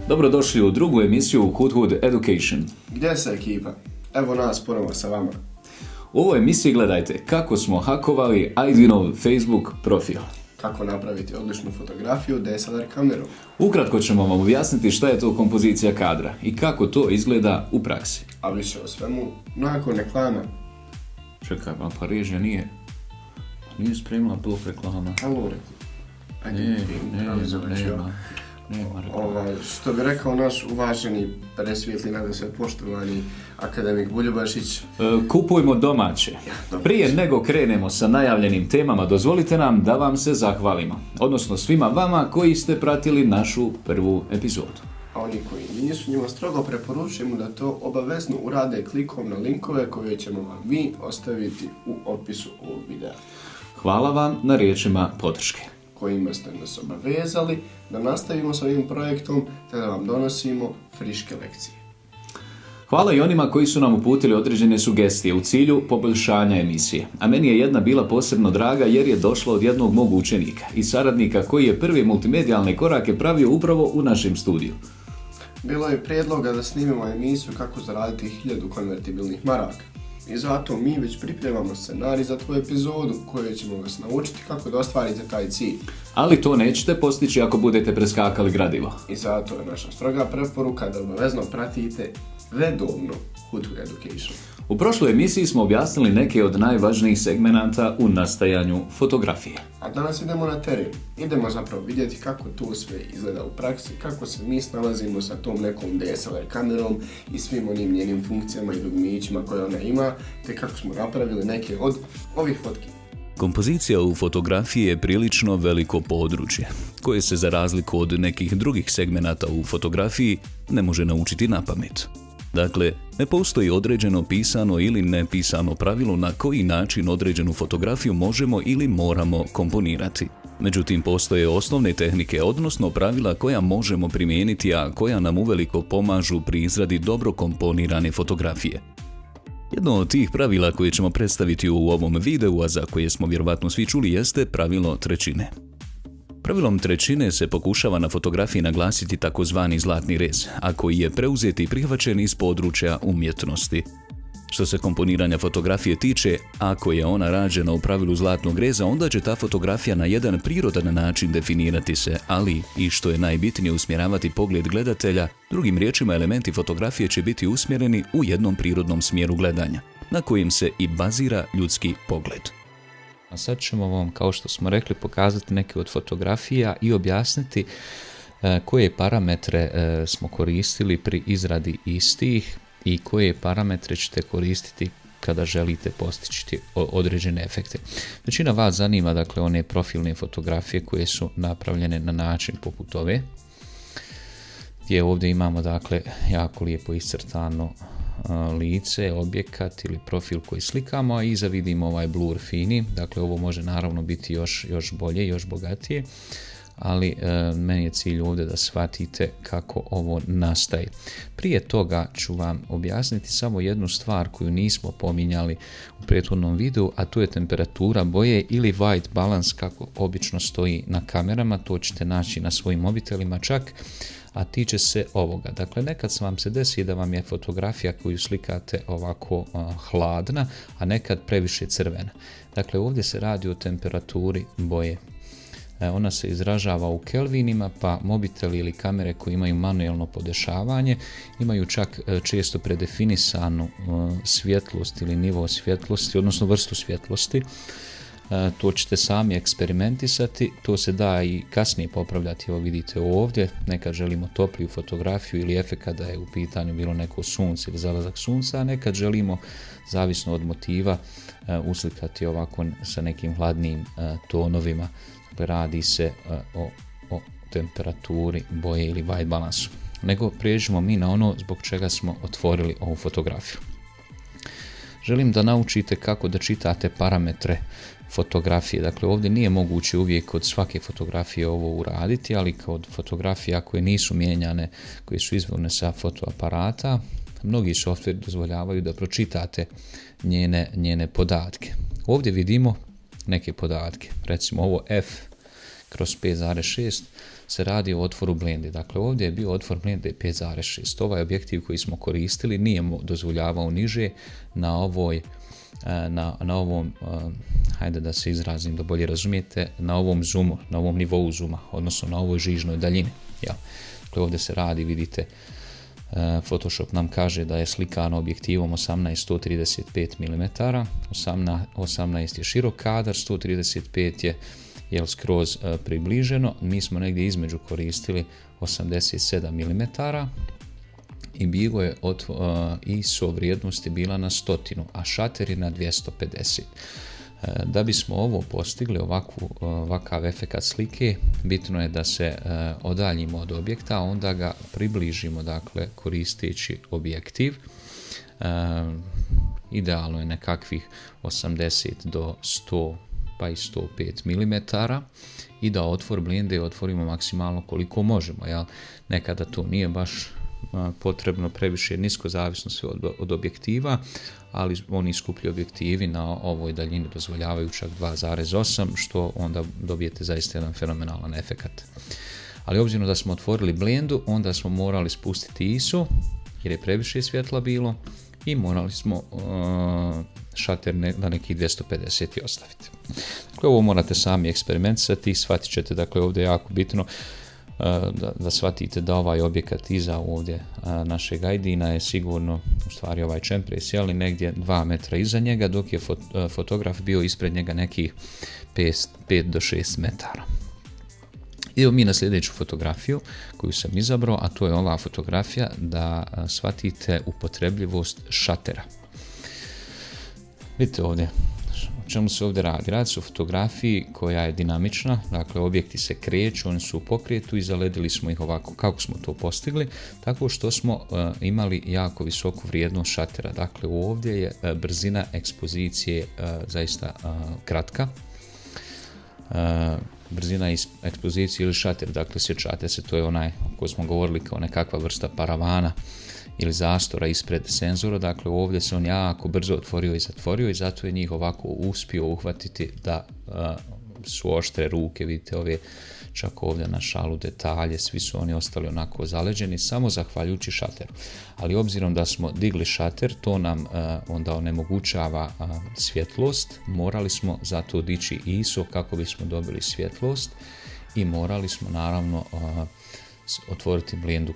Dobrodošli u drugu emisiju Hudhud Education. Gdje se ekipa? Evo nas ponovo sa vama. U ovoj emisiji gledajte kako smo hakovali Aidinov Facebook profil. Kako napraviti odličnu fotografiju DSLR kamerom. Ukratko ćemo vam objasniti šta je to kompozicija kadra i kako to izgleda u praksi. A više o svemu nakon reklame. Čekaj, pa režija nije spremila blok reklama. Halo, Nema. Što bi rekao naš uvaženi presvijetli nada sve poštovani akademik Buljubašić. Kupujmo domaće. Prije nego krenemo sa najavljenim temama, dozvolite nam da vam se zahvalimo. Odnosno svima vama koji ste pratili našu prvu epizodu. A oni koji nisu, njima strogo preporučujemo da to obavezno urade klikom na linkove koje ćemo vam mi ostaviti u opisu ovog videa. Hvala vam na riječima podrške kojima ste nas obavezali da nastavimo s ovim projektom te da vam donosimo friške lekcije. Hvala i onima koji su nam uputili određene sugestije u cilju poboljšanja emisije. A meni je jedna bila posebno draga jer je došla od jednog mog učenika i saradnika koji je prvi multimedijalne korake pravio upravo u našem studiju. Bilo je prijedloga da snimimo emisiju kako zaraditi 1000 konvertibilnih maraka. I zato mi već pripremamo scenarij za tu epizodu koju ćemo vas naučiti kako da ostvarite taj cilj. Ali to nećete postići ako budete preskakali gradivo. I zato je naša stroga preporuka da obavezno pratite redovno Hudhud Education. U prošloj emisiji smo objasnili neke od najvažnijih segmenata u nastajanju fotografije. A danas idemo na teren. Idemo zapravo vidjeti kako to sve izgleda u praksi, kako se mi snalazimo sa tom nekom DSLR kamerom i svim onim njenim funkcijama i dugmićima koje ona ima, te kako smo napravili neke od ovih fotki. Kompozicija u fotografiji je prilično veliko područje, koje se za razliku od nekih drugih segmenata u fotografiji ne može naučiti na pamet. Dakle, ne postoji određeno pisano ili nepisano pravilo na koji način određenu fotografiju možemo ili moramo komponirati. Međutim, postoje osnovne tehnike, odnosno pravila koja možemo primijeniti, a koja nam uveliko pomažu pri izradi dobro komponirane fotografije. Jedno od tih pravila koje ćemo predstaviti u ovom videu, a za koje smo vjerovatno svi čuli, jeste pravilo trećine. Pravilom trećine se pokušava na fotografiji naglasiti takozvani zlatni rez, a koji je preuzet i prihvaćen iz područja umjetnosti. Što se komponiranja fotografije tiče, ako je ona rađena u pravilu zlatnog reza, onda će ta fotografija na jedan prirodan način definirati se, ali i što je najbitnije usmjeravati pogled gledatelja, drugim riječima elementi fotografije će biti usmjereni u jednom prirodnom smjeru gledanja, na kojem se i bazira ljudski pogled. A sad ćemo vam, kao što smo rekli, pokazati neke od fotografija i objasniti koje parametre smo koristili pri izradi istih i koje parametre ćete koristiti kada želite postići određene efekte. Većina vas zanima, dakle, one profilne fotografije koje su napravljene na način poput ove, gdje ovdje imamo, dakle, jako lijepo iscrtano lice, objekat ili profil koji slikamo, a iza vidimo ovaj blur fini. Dakle, ovo može naravno biti još bolje, još bogatije, ali meni je cilj ovdje da shvatite kako ovo nastaje. Prije toga ću vam objasniti samo jednu stvar koju nismo pominjali u prethodnom videu, a to je temperatura boje ili white balance kako obično stoji na kamerama. To ćete naći na svojim mobitelima čak, a tiče se ovoga. Dakle, nekad vam se desi da vam je fotografija koju slikate ovako hladna, a nekad previše crvena. Dakle, ovdje se radi o temperaturi boje. Ona se izražava u kelvinima, pa mobiteli ili kamere koji imaju manuelno podešavanje imaju čak često predefinisanu svjetlost ili nivo svjetlosti, odnosno vrstu svjetlosti. To ćete sami eksperimentisati, to se da i kasnije popravljati. Evo vidite ovdje, nekad želimo topliju fotografiju ili efekt da je u pitanju bilo neko sunce ili zalazak sunca, a nekad želimo, zavisno od motiva, uslikati ovako sa nekim hladnijim tonovima. Dakle, radi se o temperaturi boje ili white balansu. Nego prijeđemo mi na ono zbog čega smo otvorili ovu fotografiju. Želim da naučite kako da čitate parametre fotografije. Dakle, ovdje nije moguće uvijek kod svake fotografije ovo uraditi, ali kod fotografija koje nisu mijenjane, koje su izvorne sa fotoaparata, mnogi softveri dozvoljavaju da pročitate njene podatke. Ovdje vidimo neke podatke. Recimo ovo f/5,6 se radi o otvoru blende. Dakle, ovdje je bio otvor blende 5,6. Ovaj objektiv koji smo koristili nije dozvoljavao niže na ovom, hajde da se izrazim da bolje razumijete, na ovom zoomu, na ovom nivou zooma, odnosno na ovoj žižnoj daljini. Ja. Dakle, ovdje se radi, vidite, Photoshop nam kaže da je slikano objektivom 18-135 mm, 18 je širok kadar, 135 je skroz približeno. Mi smo negdje između koristili 87 mm i bilo je ISO vrijednosti bila na 100, a šater je na 250. Da bismo ovo postigli, ovakav efekat slike, bitno je da se odaljimo od objekta, a onda ga približimo, dakle, koristeći objektiv. Idealno je nekakvih 80 do 100 pa i 105 mm i da otvor blende otvorimo maksimalno koliko možemo. Jel? Nekada to nije baš potrebno previše nisko, zavisno sve od objektiva, ali oni skuplji objektivi na ovoj daljini dozvoljavaju čak 2,8, što onda dobijete zaista jedan fenomenalan efekat. Ali obzirom da smo otvorili blendu, onda smo morali spustiti ISO, jer je previše svjetla bilo, i morali smo šater na nekih 250 ostaviti. Dakle, ovo morate sami eksperimentisati i shvatit ćete, dakle, ovdje je jako bitno da shvatite da ovaj objekat iza ovdje našeg ID-na je sigurno, u stvari ovaj čempres, ali negdje 2 metra iza njega, dok je fotograf bio ispred njega nekih 5 do 6 metara. Idemo mi na sljedeću fotografiju koju sam izabrao, a to je ova fotografija da shvatite upotrebljivost šatera. Vidite ovdje, o čemu se ovdje radi? Radi se o fotografiji koja je dinamična, dakle objekti se kreću, oni su u pokretu i zaledili smo ih ovako. Kako smo to postigli? Tako što smo imali jako visoku vrijednost šatera. Dakle, ovdje je brzina ekspozicije zaista kratka. Brzina ekspozicije ili šater, dakle sjećate se, to je onaj koji smo govorili kao nekakva vrsta paravana ili zastora ispred senzora. Dakle, ovdje se on jako brzo otvorio i zatvorio i zato je njih ovako uspio uhvatiti da su oštre ruke, vidite ove čak ovdje na šalu detalje, svi su oni ostali onako zaleđeni samo zahvaljujući šateru. Ali obzirom da smo digli šater, to nam onda onemogućava svjetlost, morali smo zato dići ISO kako bismo dobili svjetlost i morali smo naravno otvoriti blendu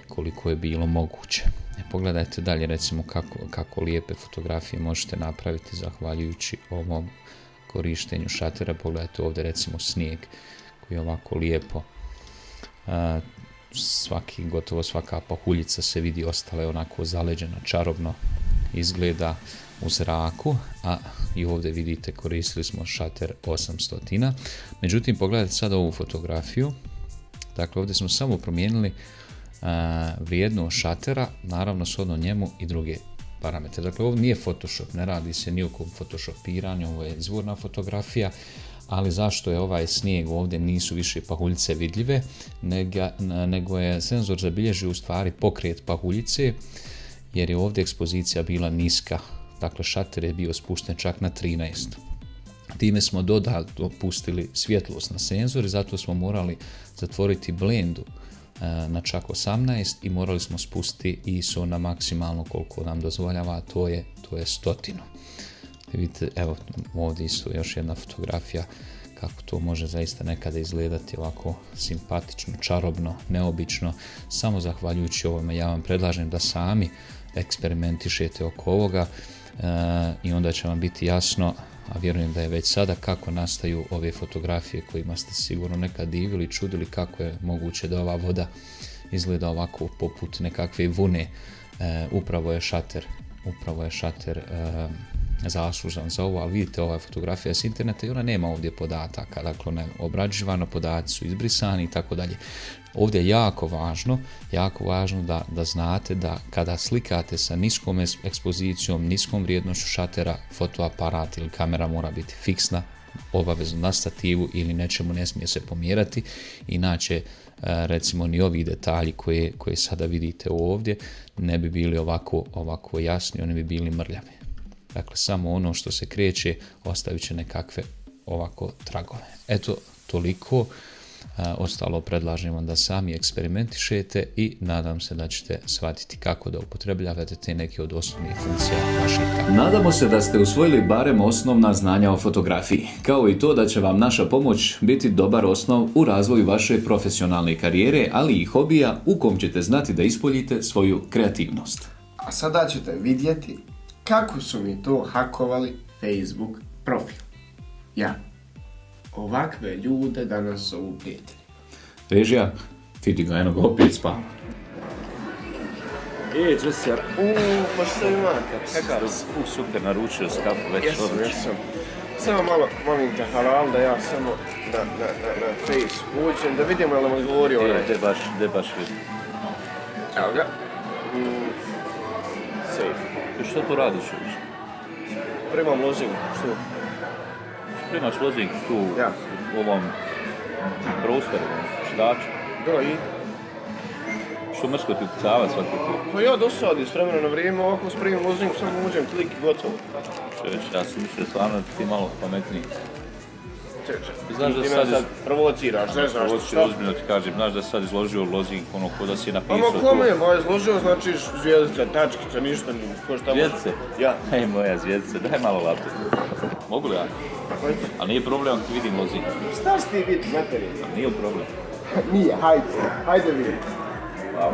koliko je bilo moguće. Pogledajte dalje, recimo kako lijepe fotografije možete napraviti zahvaljujući ovom korištenju šatera. Pogledajte ovdje recimo snijeg koji je ovako lijepo, gotovo svaka pahuljica se vidi, ostala je onako zaleđena, čarobno izgleda u zraku, a i ovdje vidite koristili smo šater 800. Međutim, pogledajte sada ovu fotografiju. Dakle, ovdje smo samo promijenili vrijednost šatera, naravno shodno njemu i druge parametre. Dakle, ovo nije Photoshop, ne radi se ni o kom photoshopiranju, ovo je izvorna fotografija, ali zašto je ovaj snijeg ovdje nisu više pahuljice vidljive, nego je senzor zabilježio u stvari pokret pahuljice, jer je ovdje ekspozicija bila niska. Dakle, šater je bio spušten čak na 13. Time smo dodatno pustili svjetlost na senzor i zato smo morali zatvoriti blendu na čak 18 i morali smo spustiti ISO na maksimalno koliko nam dozvoljava, a to je 100. Vidite, evo ovdje isto još jedna fotografija kako to može zaista nekada izgledati ovako simpatično, čarobno, neobično, samo zahvaljujući ovome. Ja vam predlažem da sami eksperimentišete oko ovoga i onda će vam biti jasno, a vjerujem da je već sada, kako nastaju ove fotografije kojima ste sigurno nekad divili, čudili kako je moguće da ova voda izgleda ovako poput nekakve vune. Upravo je šater zaslužan za ovo, ali vidite, ova fotografija s interneta i ona nema ovdje podataka, dakle ona je obrađivana, podaci su izbrisani i tako dalje. Ovdje je jako važno da znate da kada slikate sa niskom ekspozicijom, niskom vrijednošću šatera, fotoaparat ili kamera mora biti fiksna, obavezno na stativu ili nečemu ne smije se pomjerati, inače recimo ni ovi detalji koje sada vidite ovdje ne bi bili ovako jasni, oni bi bili mrljavi. Dakle, samo ono što se kreće ostavit će nekakve ovako tragove. Eto, toliko. Ostalo predlažem vam da sami eksperimentišete i nadam se da ćete shvatiti kako da upotrebljavate te neke od osnovnih funkcija vaših kamera. Nadamo se da ste usvojili barem osnovna znanja o fotografiji, kao i to da će vam naša pomoć biti dobar osnov u razvoju vaše profesionalne karijere, ali i hobija u kom ćete znati da ispoljite svoju kreativnost. A sada ćete vidjeti kako su mi to hakovali Facebook profil. Ja. Ovakve ljude danas zovu prijatelji. Režija, vidi ga, eno ga opet spava. Džesija. Pa što imate? Kakav? Super, naručio s kafu već odlično. Jesam. Samo malo, molim te, halal, da ja samo na Face uđem, da vidimo je li vam odgovorio onaj. De baš vidim. Evo ga. Safe. I što tu radiš još? Primam lozinu, što? Primaš lozing tu Ja. u ovom brosteru, štaču. Da, i? Što mrsko ti ucava svaki put? Pa ja dosadi s vremena na vrijeme, ovako s primam lozinu, samo uđem, klik i gotovo. Ja sam mislio stvarno da ti malo pametniji. Ti Znaš da me sad sad provociraš, ne znaš Ovo ću što. ozbiljno ti kažem, znaš da sad izložio lozing ono ko da si je Pa napisao kome je, ba izložio, znači zvijezdica, tačkica, ništa, ko šta može. Zvijezdice? Ja. Hej moja zvijezdice, daj malo laptop. Mogu li ja? Ali nije problem ako ti vidim lozing. Šta si ti vidi, materije? Nije problem. Nije, hajde vidi. Hvala.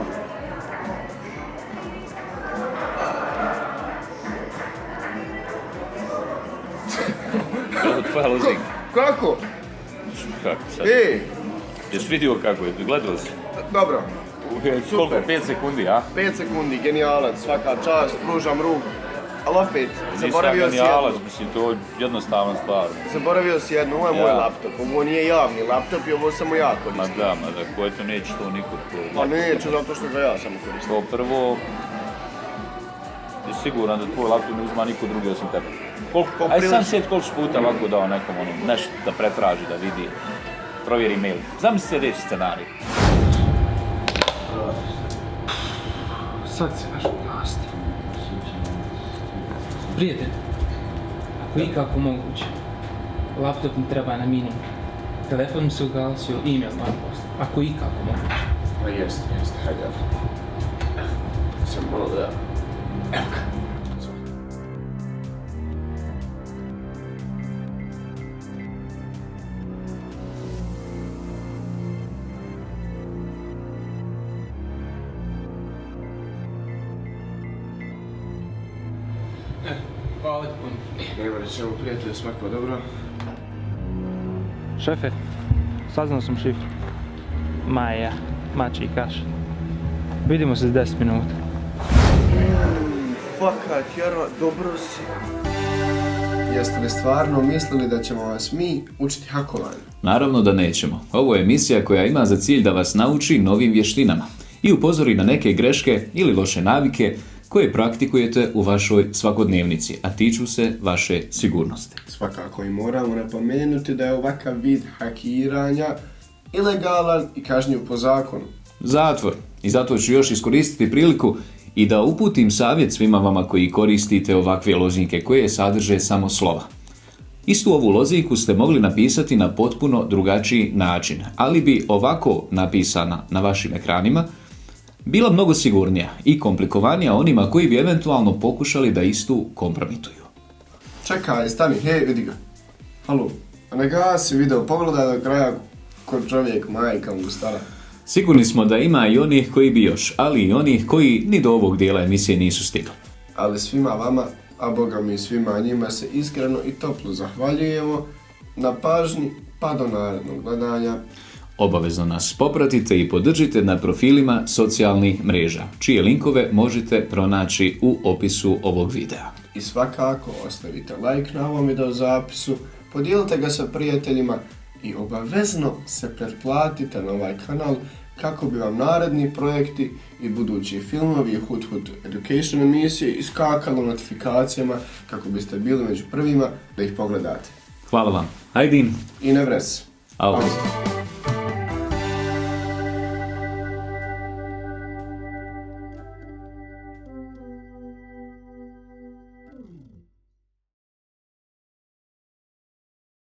Evo tvoja lozing. Kako? Kako sad? Jesi vidio kako je? Gledao si? Dobro, Koliko? 5 sekundi, a? 5 sekundi, genijalac, svaka čast, pružam ruku. Ali opet, Nisam zaboravio si genijalac, jednu. mislim, to je jednostavna stvar. Zaboravio si jednu, ovo je moj Ja. laptop, ovo nije javni laptop i ovo samo ja Ma koristim. da, ko to neće to niko. Pa neću, zato što ga ja samo koristim. To prvo, ti siguran da tvoj laptop ne uzma niko drugi osim tebe. Aj sam sjeti koliko puta ovako dao nekom nešto da pretraži, da vidi, provjeri mail. Zamisli sljedeći scenarij. Sad se baš ugasiti. Prijatelj, ako ikako moguće, laptop mi treba na minimum. Telefon mi se ugasio, e-mail van poslao. Ako ikako moguće. Pa jest, hajde. Sam malo da... Evo ga. Hvala ti puno. Nema rečemo, prijatelju, svako dobro. Šefe, saznao sam šifru. Maja, mači i kaš. Vidimo se s 10 minuta. Fakat, Jaro, dobro si. Jeste li stvarno mislili da ćemo vas mi učiti hakovanju? Naravno da nećemo. Ovo je emisija koja ima za cilj da vas nauči novim vještinama i upozori na neke greške ili loše navike koje praktikujete u vašoj svakodnevnici, a tiču se vaše sigurnosti. Svakako i moramo napomenuti da je ovakav vid hakiranja ilegalan i kažnjiv po zakonu. Zatvor. I zato ću još iskoristiti priliku i da uputim savjet svima vama koji koristite ovakve lozinke koje sadrže samo slova. Istu ovu lozinku ste mogli napisati na potpuno drugačiji način, ali bi ovako napisana na vašim ekranima bila mnogo sigurnija i komplikovanija onima koji bi eventualno pokušali da istu kompromituju. Čekaj, stani, hej, vidi ga. Halo, a ne gasi video, pogledaj do kraja ko čovjek, majka mu stara. Sigurni smo da ima i onih koji bi još, ali i onih koji ni do ovog dijela emisije nisu stigli. Ali svima vama, a boga mi svima njima se iskreno i toplo zahvaljujemo na pažnji, pa do narednog gledanja. Obavezno nas popratite i podržite na profilima socijalnih mreža, čije linkove možete pronaći u opisu ovog videa. I svakako ostavite like na ovom videozapisu, podijelite ga sa prijateljima i obavezno se pretplatite na ovaj kanal kako bi vam naredni projekti i budući filmovi i Hut Education emisije iskakalo notifikacijama kako biste bili među prvima da ih pogledate. Hvala vam. Hajdin. I ne vres. Au.